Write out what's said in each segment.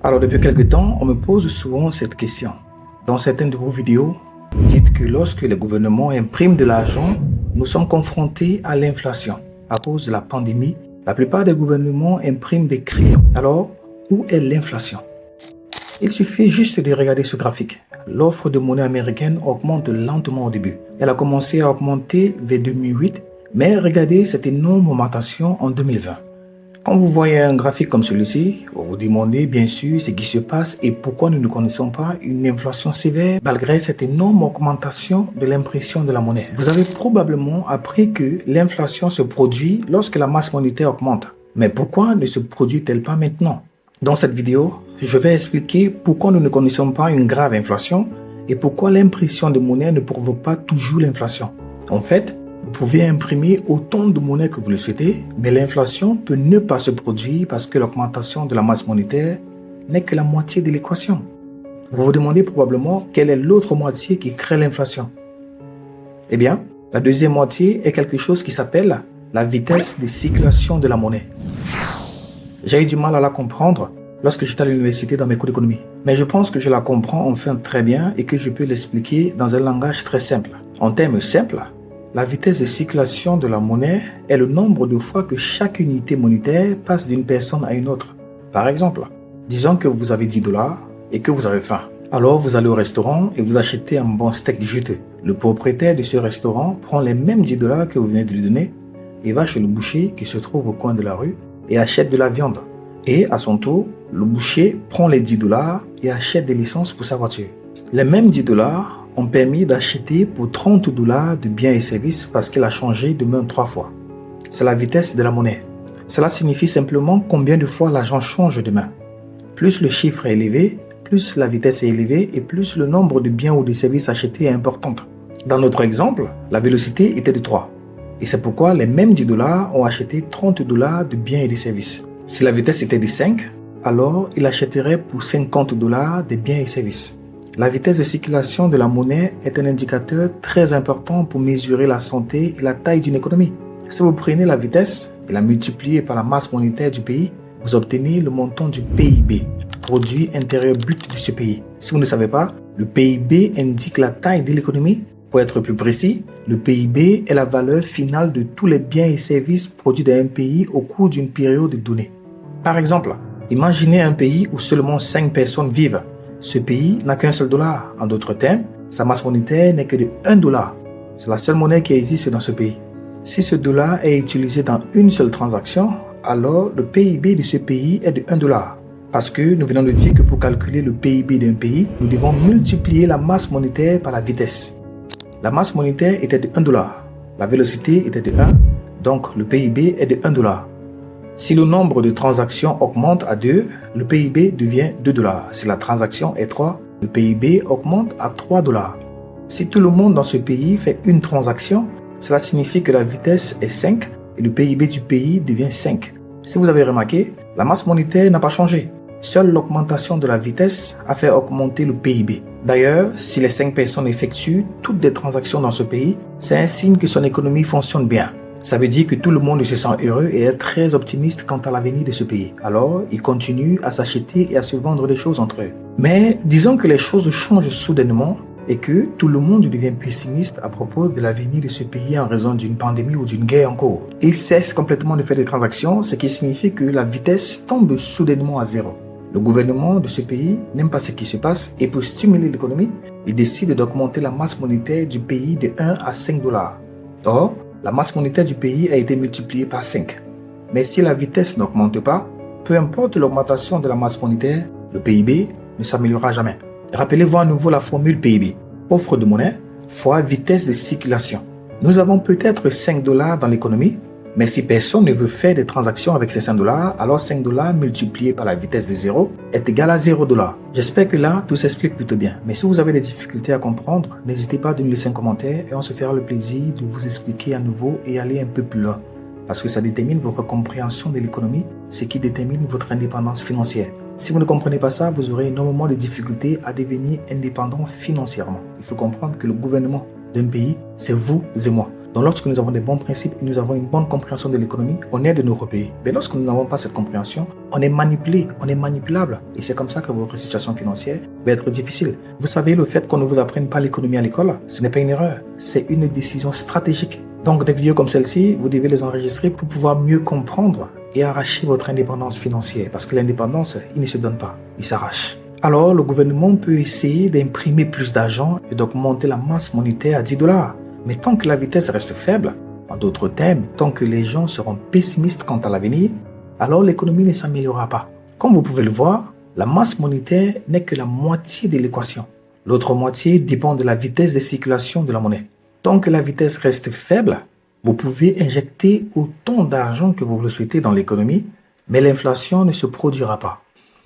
Alors depuis quelque temps, on me pose souvent cette question. Dans certaines de vos vidéos, vous dites que lorsque les gouvernements impriment de l'argent, nous sommes confrontés à l'inflation. À cause de la pandémie, la plupart des gouvernements impriment des crayons. Alors, où est l'inflation? Il suffit juste de regarder ce graphique. L'offre de monnaie américaine augmente lentement au début. Elle a commencé à augmenter vers 2008, mais regardez cette énorme augmentation en 2020. Quand vous voyez un graphique comme celui-ci, vous vous demandez bien sûr ce qui se passe et pourquoi nous ne connaissons pas une inflation sévère malgré cette énorme augmentation de l'impression de la monnaie. Vous avez probablement appris que l'inflation se produit lorsque la masse monétaire augmente. Mais pourquoi ne se produit-elle pas maintenant? Dans cette vidéo, je vais expliquer pourquoi nous ne connaissons pas une grave inflation et pourquoi l'impression de monnaie ne provoque pas toujours l'inflation. En fait, vous pouvez imprimer autant de monnaie que vous le souhaitez, mais l'inflation peut ne pas se produire parce que l'augmentation de la masse monétaire n'est que la moitié de l'équation. Vous vous demandez probablement quelle est l'autre moitié qui crée l'inflation. Eh bien, la deuxième moitié est quelque chose qui s'appelle la vitesse de circulation de la monnaie. J'ai eu du mal à la comprendre lorsque j'étais à l'université dans mes cours d'économie. Mais je pense que je la comprends enfin très bien et que je peux l'expliquer dans un langage très simple. En termes simples, la vitesse de circulation de la monnaie est le nombre de fois que chaque unité monétaire passe d'une personne à une autre. Par exemple, disons que vous avez 10 $ et que vous avez faim. Alors vous allez au restaurant et vous achetez un bon steak juteux. Le propriétaire de ce restaurant prend les mêmes 10 $ que vous venez de lui donner et va chez le boucher qui se trouve au coin de la rue et achète de la viande. Et à son tour, le boucher prend les 10 $ et achète des licences pour sa voiture. Les mêmes 10 $ ont permis d'acheter pour 30 $ de biens et services parce qu'il a changé de main 3 fois. C'est la vitesse de la monnaie. Cela signifie simplement combien de fois l'argent change de main. Plus le chiffre est élevé, plus la vitesse est élevée et plus le nombre de biens ou de services achetés est important. Dans notre exemple, la vélocité était de 3. Et c'est pourquoi les mêmes 10 $ ont acheté 30 $ de biens et de services. Si la vitesse était de 5, alors il achèterait pour 50 $ des biens et services. La vitesse de circulation de la monnaie est un indicateur très important pour mesurer la santé et la taille d'une économie. Si vous prenez la vitesse et la multipliez par la masse monétaire du pays, vous obtenez le montant du PIB, produit intérieur brut de ce pays. Si vous ne savez pas, le PIB indique la taille de l'économie. Pour être plus précis, le PIB est la valeur finale de tous les biens et services produits dans un pays au cours d'une période donnée. Par exemple, imaginez un pays où seulement 5 personnes vivent. Ce pays n'a qu'un seul dollar. En d'autres termes, sa masse monétaire n'est que de 1 $. C'est la seule monnaie qui existe dans ce pays. Si ce dollar est utilisé dans une seule transaction, alors le PIB de ce pays est de 1 $. Parce que nous venons de dire que pour calculer le PIB d'un pays, nous devons multiplier la masse monétaire par la vitesse. La masse monétaire était de 1 $. La vélocité était de 1, donc le PIB est de 1 $. Si le nombre de transactions augmente à 2, le PIB devient 2 $. Si la transaction est 3, le PIB augmente à 3 $. Si tout le monde dans ce pays fait une transaction, cela signifie que la vitesse est 5 et le PIB du pays devient 5. Si vous avez remarqué, la masse monétaire n'a pas changé. Seule l'augmentation de la vitesse a fait augmenter le PIB. D'ailleurs, si les 5 personnes effectuent toutes les transactions dans ce pays, c'est un signe que son économie fonctionne bien. Ça veut dire que tout le monde se sent heureux et est très optimiste quant à l'avenir de ce pays. Alors, ils continuent à s'acheter et à se vendre des choses entre eux. Mais disons que les choses changent soudainement et que tout le monde devient pessimiste à propos de l'avenir de ce pays en raison d'une pandémie ou d'une guerre en cours. Ils cessent complètement de faire des transactions, ce qui signifie que la vitesse tombe soudainement à 0. Le gouvernement de ce pays n'aime pas ce qui se passe et pour stimuler l'économie, il décide d'augmenter la masse monétaire du pays de 1 à 5 $. Or, la masse monétaire du pays a été multipliée par 5. Mais si la vitesse n'augmente pas, peu importe l'augmentation de la masse monétaire, le PIB ne s'améliorera jamais. Rappelez-vous à nouveau la formule PIB. Offre de monnaie fois vitesse de circulation. Nous avons peut-être 5 $ dans l'économie, mais si personne ne veut faire des transactions avec ces 5 $, alors 5 $ multiplié par la vitesse de 0 est égal à 0 $. J'espère que là, tout s'explique plutôt bien. Mais si vous avez des difficultés à comprendre, n'hésitez pas à nous laisser un commentaire et on se fera le plaisir de vous expliquer à nouveau et aller un peu plus loin. Parce que ça détermine votre compréhension de l'économie, ce qui détermine votre indépendance financière. Si vous ne comprenez pas ça, vous aurez énormément de difficultés à devenir indépendant financièrement. Il faut comprendre que le gouvernement d'un pays, c'est vous et moi. Donc lorsque nous avons des bons principes et nous avons une bonne compréhension de l'économie, on aide nos pays. Mais lorsque nous n'avons pas cette compréhension, on est manipulé, on est manipulable. Et c'est comme ça que votre situation financière va être difficile. Vous savez, le fait qu'on ne vous apprenne pas l'économie à l'école, ce n'est pas une erreur, c'est une décision stratégique. Donc des vidéos comme celle-ci, vous devez les enregistrer pour pouvoir mieux comprendre et arracher votre indépendance financière. Parce que l'indépendance, il ne se donne pas, il s'arrache. Alors le gouvernement peut essayer d'imprimer plus d'argent et d'augmenter la masse monétaire à 10 $. Mais tant que la vitesse reste faible, en d'autres termes, tant que les gens seront pessimistes quant à l'avenir, alors l'économie ne s'améliorera pas. Comme vous pouvez le voir, la masse monétaire n'est que la moitié de l'équation. L'autre moitié dépend de la vitesse de circulation de la monnaie. Tant que la vitesse reste faible, vous pouvez injecter autant d'argent que vous le souhaitez dans l'économie, mais l'inflation ne se produira pas.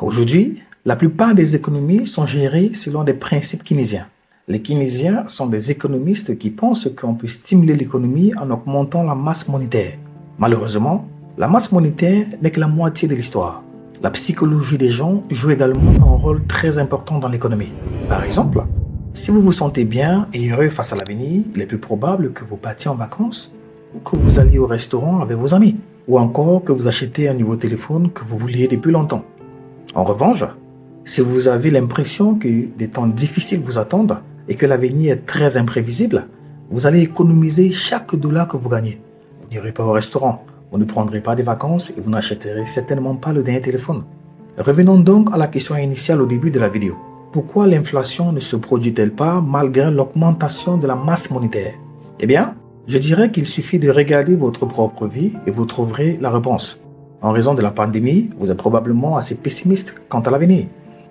Aujourd'hui, la plupart des économies sont gérées selon des principes keynésiens. Les keynésiens sont des économistes qui pensent qu'on peut stimuler l'économie en augmentant la masse monétaire. Malheureusement, la masse monétaire n'est que la moitié de l'histoire. La psychologie des gens joue également un rôle très important dans l'économie. Par exemple, si vous vous sentez bien et heureux face à l'avenir, il est plus probable que vous partiez en vacances ou que vous alliez au restaurant avec vos amis, ou encore que vous achetez un nouveau téléphone que vous vouliez depuis longtemps. En revanche, si vous avez l'impression que des temps difficiles vous attendent et que l'avenir est très imprévisible, vous allez économiser chaque dollar que vous gagnez. Vous n'irez pas au restaurant, vous ne prendrez pas de vacances et vous n'achèterez certainement pas le dernier téléphone. Revenons donc à la question initiale au début de la vidéo. Pourquoi l'inflation ne se produit-elle pas malgré l'augmentation de la masse monétaire? Eh bien, je dirais qu'il suffit de regarder votre propre vie et vous trouverez la réponse. En raison de la pandémie, vous êtes probablement assez pessimiste quant à l'avenir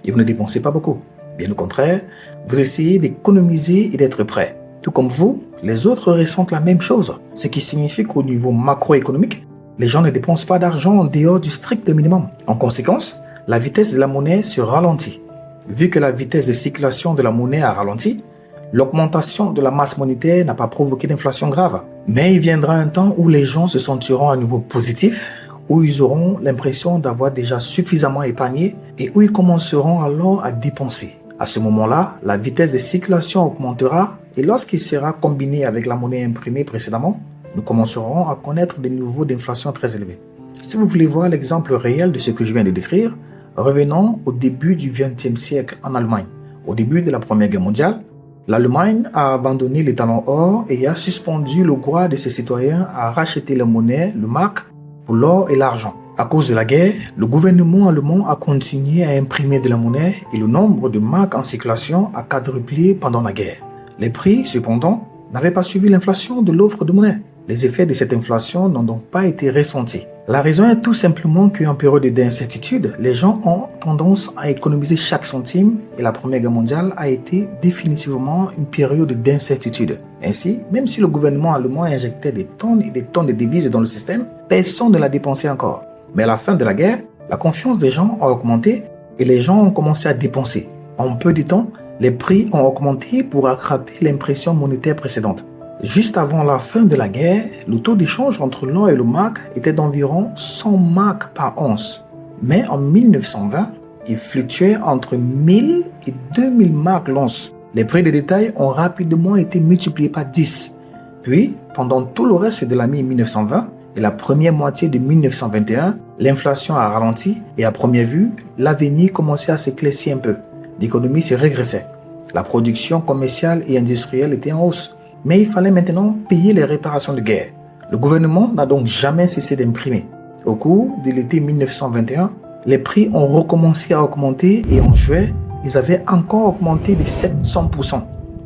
et vous ne dépensez pas beaucoup. Bien au contraire, vous essayez d'économiser et d'être prêt. Tout comme vous, les autres ressentent la même chose, ce qui signifie qu'au niveau macroéconomique, les gens ne dépensent pas d'argent en dehors du strict minimum. En conséquence, la vitesse de la monnaie se ralentit. Vu que la vitesse de circulation de la monnaie a ralenti, l'augmentation de la masse monétaire n'a pas provoqué d'inflation grave. Mais il viendra un temps où les gens se sentiront à nouveau positifs, où ils auront l'impression d'avoir déjà suffisamment épargné et où ils commenceront alors à dépenser. À ce moment-là, la vitesse de circulation augmentera et lorsqu'il sera combiné avec la monnaie imprimée précédemment, nous commencerons à connaître des niveaux d'inflation très élevés. Si vous voulez voir l'exemple réel de ce que je viens de décrire, revenons au début du XXe siècle en Allemagne. Au début de la Première Guerre mondiale, l'Allemagne a abandonné les talons or et a suspendu le droit de ses citoyens à racheter la monnaie, le mark, pour l'or et l'argent. À cause de la guerre, le gouvernement allemand a continué à imprimer de la monnaie et le nombre de marques en circulation a quadruplé pendant la guerre. Les prix, cependant, n'avaient pas suivi l'inflation de l'offre de monnaie. Les effets de cette inflation n'ont donc pas été ressentis. La raison est tout simplement qu'en période d'incertitude, les gens ont tendance à économiser chaque centime et la Première Guerre mondiale a été définitivement une période d'incertitude. Ainsi, même si le gouvernement allemand injectait des tonnes et des tonnes de devises dans le système, personne ne l'a dépensé encore. Mais à la fin de la guerre, la confiance des gens a augmenté et les gens ont commencé à dépenser. En peu de temps, les prix ont augmenté pour rattraper l'impression monétaire précédente. Juste avant la fin de la guerre, le taux d'échange entre l'or et le mark était d'environ 100 marks par once. Mais en 1920, il fluctuait entre 1000 et 2000 marks l'once. Les prix de détail ont rapidement été multipliés par 10. Puis, pendant tout le reste de l'année 1920 et la première moitié de 1921, l'inflation a ralenti et à première vue, l'avenir commençait à s'éclaircir un peu. L'économie se régressait. La production commerciale et industrielle était en hausse. Mais il fallait maintenant payer les réparations de guerre. Le gouvernement n'a donc jamais cessé d'imprimer. Au cours de l'été 1921, les prix ont recommencé à augmenter et en juillet, ils avaient encore augmenté de 700%.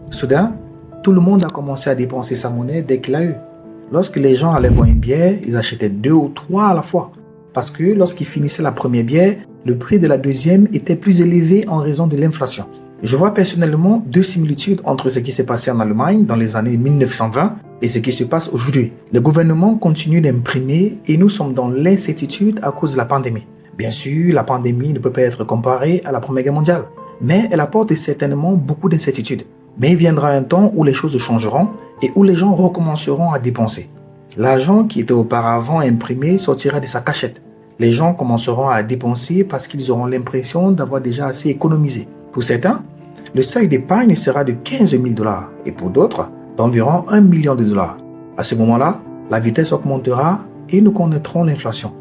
Soudain, tout le monde a commencé à dépenser sa monnaie dès qu'il a eu. Lorsque les gens allaient boire une bière, ils achetaient 2 ou 3 à la fois. Parce que lorsqu'ils finissaient la première bière, le prix de la deuxième était plus élevé en raison de l'inflation. Je vois personnellement 2 similitudes entre ce qui s'est passé en Allemagne dans les années 1920 et ce qui se passe aujourd'hui. Le gouvernement continue d'imprimer et nous sommes dans l'incertitude à cause de la pandémie. Bien sûr, la pandémie ne peut pas être comparée à la Première Guerre mondiale, mais elle apporte certainement beaucoup d'incertitudes. Mais il viendra un temps où les choses changeront et où les gens recommenceront à dépenser. L'argent qui était auparavant imprimé sortira de sa cachette. Les gens commenceront à dépenser parce qu'ils auront l'impression d'avoir déjà assez économisé. Pour certains, le seuil d'épargne sera de 15 000 $ et pour d'autres, d'environ $1 million. À ce moment-là, la vitesse augmentera et nous connaîtrons l'inflation.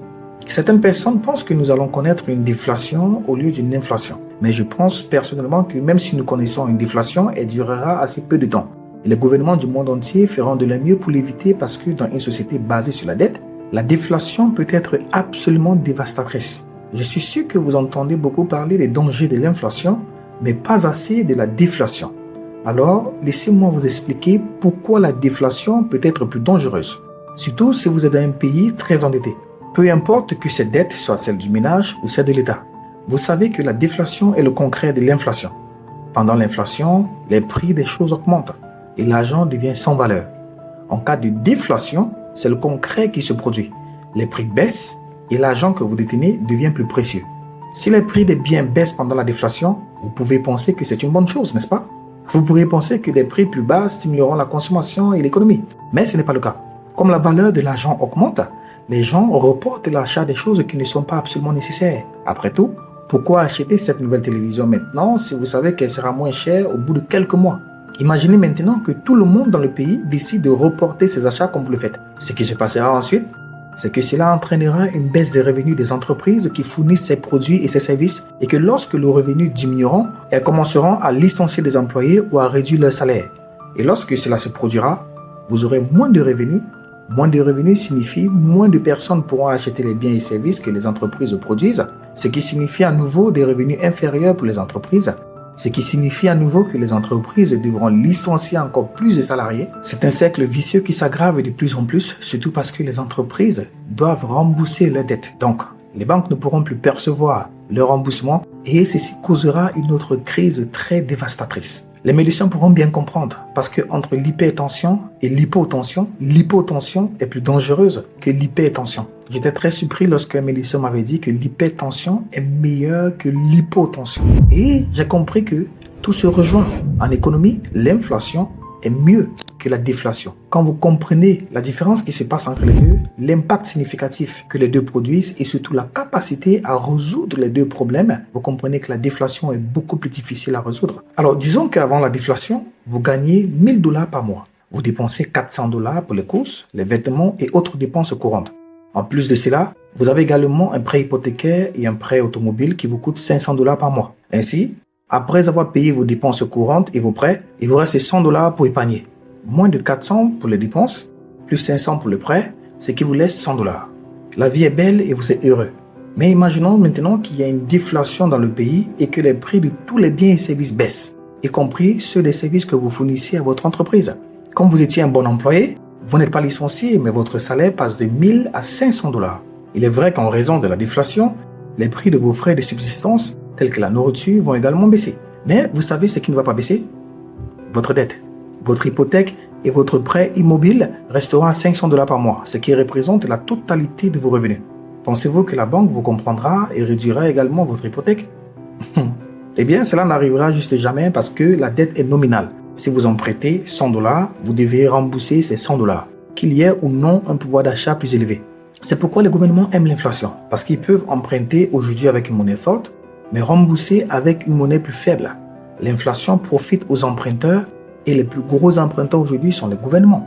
Certaines personnes pensent que nous allons connaître une déflation au lieu d'une inflation. Mais je pense personnellement que même si nous connaissons une déflation, elle durera assez peu de temps. Et les gouvernements du monde entier feront de leur mieux pour l'éviter parce que dans une société basée sur la dette, la déflation peut être absolument dévastatrice. Je suis sûr que vous entendez beaucoup parler des dangers de l'inflation, mais pas assez de la déflation. Alors, laissez-moi vous expliquer pourquoi la déflation peut être plus dangereuse. Surtout si vous êtes dans un pays très endetté. Peu importe que cette dette soit celle du ménage ou celle de l'État. Vous savez que la déflation est le concret de l'inflation. Pendant l'inflation, les prix des choses augmentent et l'argent devient sans valeur. En cas de déflation, c'est le concret qui se produit. Les prix baissent et l'argent que vous détenez devient plus précieux. Si les prix des biens baissent pendant la déflation, vous pouvez penser que c'est une bonne chose, n'est-ce pas? Vous pourriez penser que des prix plus bas stimuleront la consommation et l'économie. Mais ce n'est pas le cas. Comme la valeur de l'argent augmente, les gens reportent l'achat des choses qui ne sont pas absolument nécessaires. Après tout, pourquoi acheter cette nouvelle télévision maintenant si vous savez qu'elle sera moins chère au bout de quelques mois? Imaginez maintenant que tout le monde dans le pays décide de reporter ses achats comme vous le faites. Ce qui se passera ensuite, c'est que cela entraînera une baisse des revenus des entreprises qui fournissent ces produits et ces services et que lorsque les revenus diminueront, elles commenceront à licencier des employés ou à réduire leur salaire. Et lorsque cela se produira, vous aurez moins de revenus. Moins de revenus signifie moins de personnes pourront acheter les biens et services que les entreprises produisent, ce qui signifie à nouveau des revenus inférieurs pour les entreprises, ce qui signifie à nouveau que les entreprises devront licencier encore plus de salariés. C'est un cercle vicieux qui s'aggrave de plus en plus, surtout parce que les entreprises doivent rembourser leurs dettes. Donc, les banques ne pourront plus percevoir leur remboursement et ceci causera une autre crise très dévastatrice. Les médecins pourront bien comprendre parce que entre l'hypertension et l'hypotension, l'hypotension est plus dangereuse que l'hypertension. J'étais très surpris lorsque un médecin m'avait dit que l'hypertension est meilleure que l'hypotension. Et j'ai compris que tout se rejoint. En économie, l'inflation est mieux que la déflation. Quand vous comprenez la différence qui se passe entre les deux, l'impact significatif que les deux produisent et surtout la capacité à résoudre les deux problèmes, vous comprenez que la déflation est beaucoup plus difficile à résoudre. Alors disons qu'avant la déflation, vous gagnez $1000 par mois. Vous dépensez $400 pour les courses, les vêtements et autres dépenses courantes. En plus de cela, vous avez également un prêt hypothécaire et un prêt automobile qui vous coûte $500 par mois. Ainsi, après avoir payé vos dépenses courantes et vos prêts, il vous reste $100 pour épargner. Moins de 400 pour les dépenses, plus 500 pour le prêt, ce qui vous laisse $100. La vie est belle et vous êtes heureux. Mais imaginons maintenant qu'il y a une déflation dans le pays et que les prix de tous les biens et services baissent, y compris ceux des services que vous fournissez à votre entreprise. Comme vous étiez un bon employé, vous n'êtes pas licencié, mais votre salaire passe de $1000 à $500. Il est vrai qu'en raison de la déflation, les prix de vos frais de subsistance, tels que la nourriture, vont également baisser. Mais vous savez ce qui ne va pas baisser? Votre dette. Votre hypothèque et votre prêt immobile resteront à $500 par mois, ce qui représente la totalité de vos revenus. Pensez-vous que la banque vous comprendra et réduira également votre hypothèque? Eh bien, cela n'arrivera juste jamais parce que la dette est nominale. Si vous empruntez $100, vous devez rembourser ces $100, qu'il y ait ou non un pouvoir d'achat plus élevé. C'est pourquoi les gouvernements aiment l'inflation, parce qu'ils peuvent emprunter aujourd'hui avec une monnaie forte, mais rembourser avec une monnaie plus faible. L'inflation profite aux emprunteurs et les plus gros emprunteurs aujourd'hui sont les gouvernements.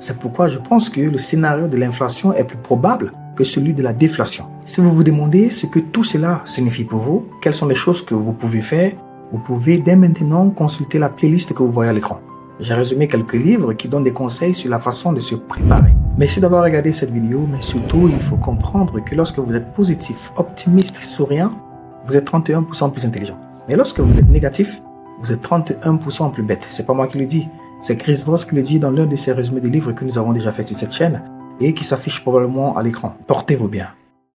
C'est pourquoi je pense que le scénario de l'inflation est plus probable que celui de la déflation. Si vous vous demandez ce que tout cela signifie pour vous, quelles sont les choses que vous pouvez faire, vous pouvez dès maintenant consulter la playlist que vous voyez à l'écran. J'ai résumé quelques livres qui donnent des conseils sur la façon de se préparer. Merci d'avoir regardé cette vidéo, mais surtout, il faut comprendre que lorsque vous êtes positif, optimiste, souriant, vous êtes 31% plus intelligent. Mais lorsque vous êtes négatif, vous êtes 31% plus bête. C'est pas moi qui le dis. C'est Chris Voss qui le dit dans l'un de ses résumés des livres que nous avons déjà fait sur cette chaîne et qui s'affiche probablement à l'écran. Portez-vous bien.